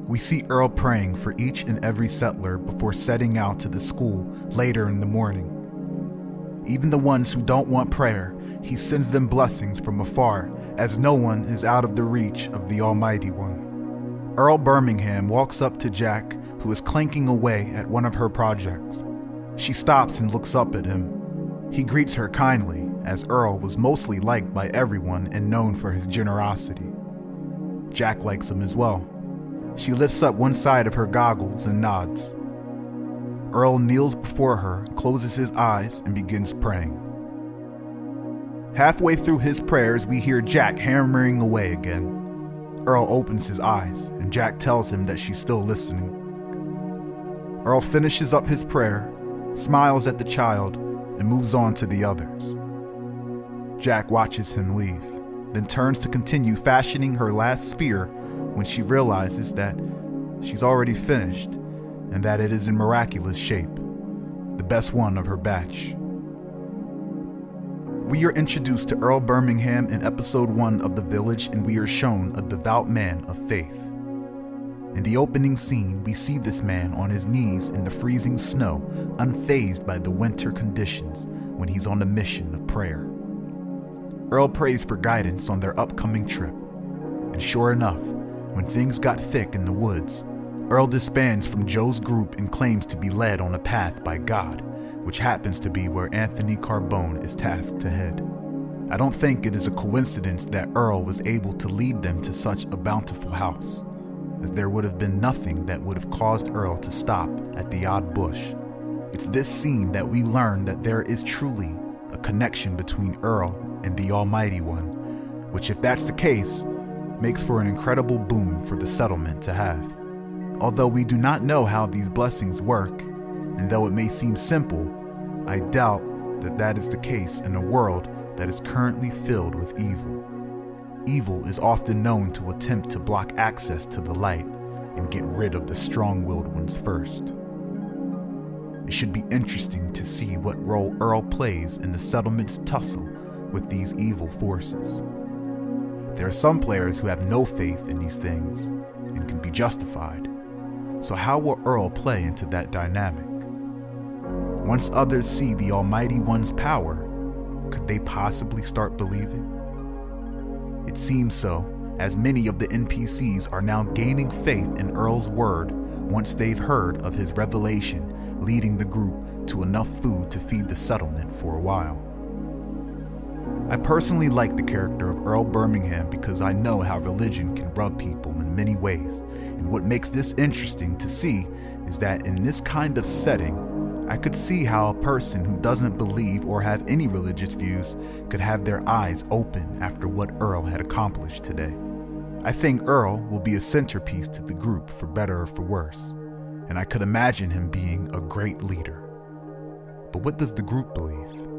We see Earl praying for each and every settler before setting out to the school later in the morning. Even the ones who don't want prayer, he sends them blessings from afar, as no one is out of the reach of the Almighty One. Earl Birmingham walks up to Jack, who is clanking away at one of her projects. She stops and looks up at him. He greets her kindly, as Earl was mostly liked by everyone and known for his generosity. Jack likes him as well. She lifts up one side of her goggles and nods. Earl kneels before her, closes his eyes, and begins praying. Halfway through his prayers, we hear Jack hammering away again. Earl opens his eyes, and Jack tells him that she's still listening. Earl finishes up his prayer, smiles at the child, and moves on to the others. Jack watches him leave, then turns to continue fashioning her last spear when she realizes that she's already finished and that it is in miraculous shape, the best one of her batch. We are introduced to Earl Birmingham in episode 1 of The Village, and we are shown a devout man of faith. In the opening scene, we see this man on his knees in the freezing snow, unfazed by the winter conditions when he's on a mission of prayer. Earl prays for guidance on their upcoming trip, and sure enough, when things got thick in the woods, Earl disbands from Joe's group and claims to be led on a path by God, which happens to be where Anthony Carbone is tasked to head. I don't think it is a coincidence that Earl was able to lead them to such a bountiful house, as there would have been nothing that would have caused Earl to stop at the odd bush. It's this scene that we learn that there is truly a connection between Earl and the Almighty One, which, if that's the case, makes for an incredible boon for the settlement to have. Although we do not know how these blessings work, and though it may seem simple, I doubt that that is the case in a world that is currently filled with evil. Evil is often known to attempt to block access to the light and get rid of the strong-willed ones first. It should be interesting to see what role Earl plays in the settlement's tussle with these evil forces. There are some players who have no faith in these things and can be justified. So how will Earl play into that dynamic? Once others see the Almighty One's power, could they possibly start believing? It seems so, as many of the NPCs are now gaining faith in Earl's word once they've heard of his revelation leading the group to enough food to feed the settlement for a while. I personally like the character of Earl Birmingham because I know how religion can rub people in many ways, and what makes this interesting to see is that in this kind of setting, I could see how a person who doesn't believe or have any religious views could have their eyes open after what Earl had accomplished today. I think Earl will be a centerpiece to the group for better or for worse, and I could imagine him being a great leader. But what does the group believe?